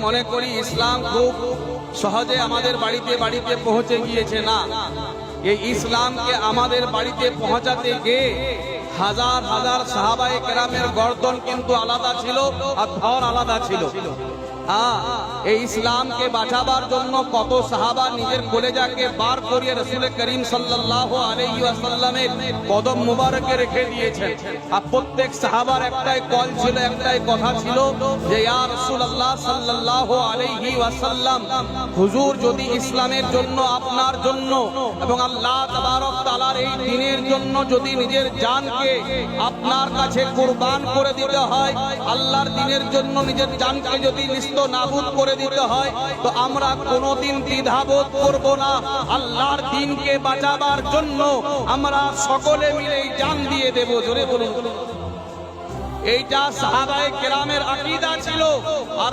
মনে করি ইসলাম খুব সহজে আমাদের বাড়িতে বাড়িতে পৌঁছে গিয়েছে না। এই ইসলামকে আমাদের বাড়িতে পৌঁছাতে গিয়ে হাজার হাজার সাহাবায়ে কেরামের গর্দন কিন্তু আলাদা ছিল আর ধর আলাদা ছিল। এই ইসলামকে বাঁচাবার জন্য কত সাহাবা নিজের কলেজাকে বার করিয়ে রাসূল করিম সাল্লাল্লাহু আলাইহি ওয়াসাল্লামের কদম মুবারকে রেখে দিয়েছেন। আর প্রত্যেক সাহাবার একটাই কল ছিল, একটাই কথা ছিল যে ইয়া রাসূলুল্লাহ সাল্লাল্লাহু আলাইহি ওয়াসাল্লাম, হুজুর যদি ইসলামের জন্য, আপনার জন্য এবং আল্লাহ তাবারক তাআলার এই দ্বীনের জন্য যদি নিজের জানকে আপনার কাছে কুরবান করে দিতে হয়, আল্লাহর দ্বীনের জন্য নিজের জানকে যদি নাবুদ করে দিতে হয়, তো আমরা কোনোদিন দ্বিধাবোধ করব না। আল্লাহর দ্বীনকে বাঁচাবার জন্য আমরা সকলে মিলে জান দিয়ে দেব। জোরে বলুন। এইটা সাহাবায়ে কেরামের আকীদা ছিল। আর